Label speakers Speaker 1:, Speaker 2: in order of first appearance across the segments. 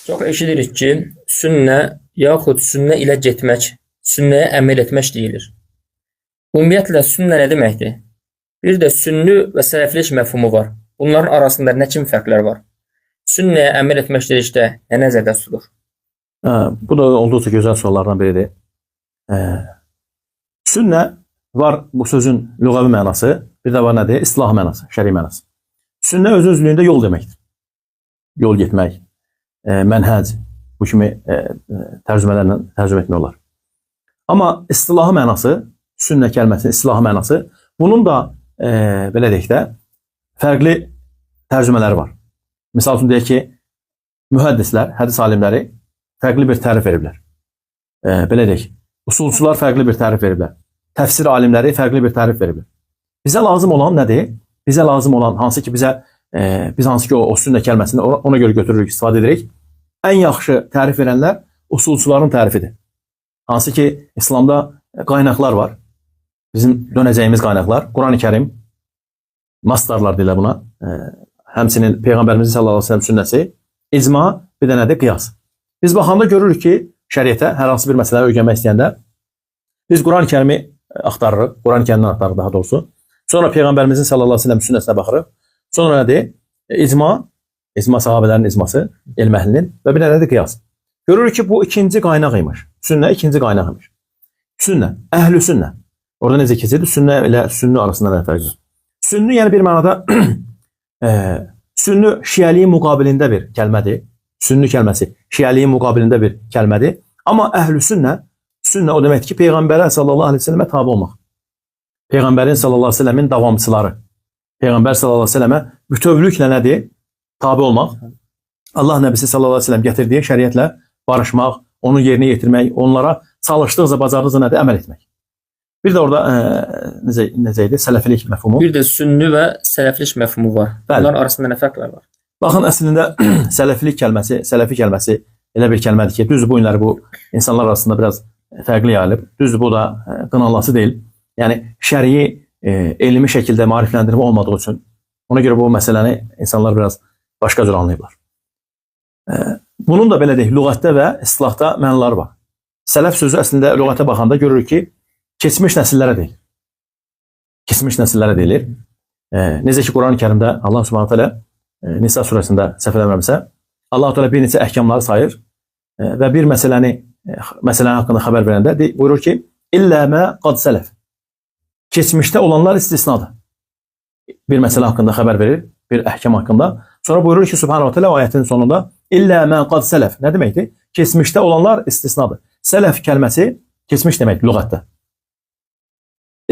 Speaker 1: Çox eşidirik ki, sünnə yaxud sünnə ilə getmək, sünnəyə əməl etmək deyilir. Ümumiyyətlə, sünnə nə deməkdir? Bir də sünni və sələflik məfhumu var. Bunların arasında nə kimi fərqlər var? Sünnəyə əməl etmək dedikdə nə nəzərdə tutulur?
Speaker 2: Bu da olduqca gözəl suallardan biridir. Sünnə var bu sözün lüğəvi mənası, bir də var nədir? İstilahi mənası, şəri mənası. Sünnə öz-özlüyündə yol deməkdir. Yol getmək, mənhəc, bu kimi tərcümələrlə tərcümə etmək olar. Amma istilahi mənası, sünnə kəlməsinin istilahi mənası, bunun da belə deyək də fərqli tərcümələri var. Misal üçün deyək ki, mühəddislər, hədis alimləri fərqli bir tərif veriblər. Belə deyək, usulçular fərqli bir tərif veriblər. Təfsir alimləri fərqli bir tərif veriblər. Bizə lazım olan nədir? Bizə lazım olan hansı ki biz hansı ki o sünnə kəlməsini ona görə götürürük, istifadə edirik. Ən yaxşı tərif verənlər usulçuların tərifidir. Hansı ki İslamda qaynaqlar var. Bizim dönəcəyimiz qaynaqlar. Quran-ı Kərim, mastarlar deyirlər buna. Həmçinin Peyğəmbərimizin sallallahu əleyhi və səlləm sünnəsi, icma, bir də nədir? Qiyas. Biz baxanda görürük ki, şəriətə hər hansı bir məsələyə öyrənmək istəyəndə biz Quran-ı Kərimi axtarırıq. Quran-ı Kərimdən axtarırıq daha doğrusu. Sonra Peyğəmbərimizin sallallahu əleyhi və səlləm sünnəsinə baxırıq. Sonra nədir? İcma sahabələrin icması, elm əhlinin və bir də nədir? Qiyas. Görürük ki, bu ikinci qaynaq imiş. Sünnə ikinci qaynaq imiş. Sünnə, əhl-i sünnə. Orada necə keçirdi? Sünnə ilə sünni arasında nə fərq var? Sünni yəni bir mənada sünni şiəliyin müqabilində bir kəlmədir. Sünni kəlməsi şiəliyin müqabilində bir kəlmədir. Amma əhl-i sünnə, sünnə o deməkdir ki, Peyğəmbərə sallallahu əleyhi və səlləmə tabe olmaq. Peyğəmbərin sallallahu əleyhi və səlləmin davamçıları. Peyğəmbər sallallahu əleyhi və səlləmə bütövlüklə nədir? Tabe olmaq. Allah nəbisi sallallahu əleyhi və səlləm gətirdiyi şəriətlə barışmaq, onu yerinə yetirmək, onlara çalışdıqca, bacardıqca nədir? Əməl etmək. Bir də orada necə idi? Sələfilik məfhumu.
Speaker 1: Bir də sünni və sələflik məfhumu var. Bunların arasında nə fərqlər var?
Speaker 2: Baxın, əslində sələfilik kəlməsi, sələfi kəlməsi elə bir kəlmədir ki, düzdür bu günləri bu insanlar arasında biraz fərqli yayılıb. Düzdür bu da qınanlası deyil. Yəni şəriyi elmi şəkildə maarifləndirmə olmadığı üçün ona görə bu məsələni insanlar biraz başqa cür anlayıblar. Bunun da belə deyək, lüğətdə və istilahda mənaları var. Sələf sözü əslində lüğətə baxanda görürük ki, keçmiş nəsillərə deyilir. Keçmiş nəsillərə deyilir. Necə ki, Quran-ı Kərimdə Allah Subhanahu taala Nisa surəsində səhv eləmirəmsə, Allah Teala bir neçə əhkamları sayır və bir məsələnin haqqında xəbər verəndə buyurur ki, illə mə qad sələf. Keçmişdə olanlar istisnadır. Bir məsələ haqqında xəbər verir, bir əhkam haqqında. Sonra buyurur ki, Subhanahu taala ayətin sonunda illə mə qad sələf. Nə deməkdir? Keçmişdə olanlar istisnadır. Sələf kəlməsi keçmiş deməkdir lüğətdə.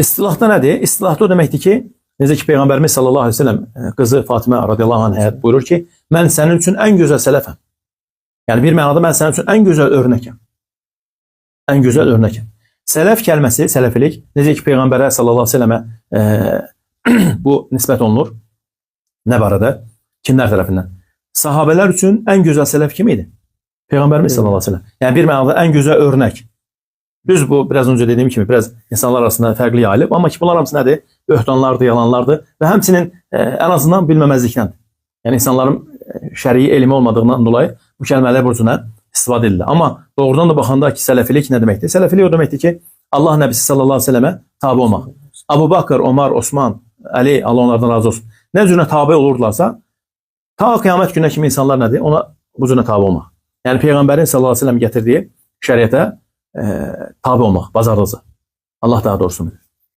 Speaker 2: İstilahda nədir? İstilahda o deməkdir ki, necə ki Peyğəmbərimiz sallallahu əleyhi və səlləm qızı Fatimə radiyallahu anhə buyurur ki, mən sənin üçün ən gözəl sələfəm. Yəni bir mənada mən sənin üçün ən gözəl örnəkəm. Ən gözəl örnəkəm. Sələf kəlməsi, sələfilik, necə ki Peyğəmbərə sallallahu əleyhi və səlləmə bu nisbət olunur. Nə barədə? Kimlər tərəfindən? Sahabələr üçün ən gözəl sələf kim idi? Peyğəmbərimiz sallallahu əleyhi və səlləm. Yəni bir mənada ən gözəl örnək. Düz bu biraz öncə dediyim kimi biraz insanlar arasında fərqli yayılıb, amma ki bunlar hamısı nədir? Böhtanlardır, yalanlardır və həmçinin ən azından bilməməzlikdəndir. Yəni insanların şərii elmi olmadığından dolayı bu kəlmələr borcuna istifadə edilir. Amma doğrudan da baxanda ki sələfilik nə deməkdir? Sələfilik o deməkdir ki, Allah nəbisi sallallahu əleyhi və səlləmə tabe olmaq. Abu Bakr, Ömər, Osman, Əli, Allah onlardan razı olsun. Nə cürə tabe olurlarsa, ta qiyamət gününə kimi insanlar nədir? Ona bu cürə tabe olmaq. Yəni Peyğəmbərin sallallahu əleyhi və səlləm gətirdiyi şəriətə tabe olmaq, bacardıqca. Allah daha doğrusunu bilir.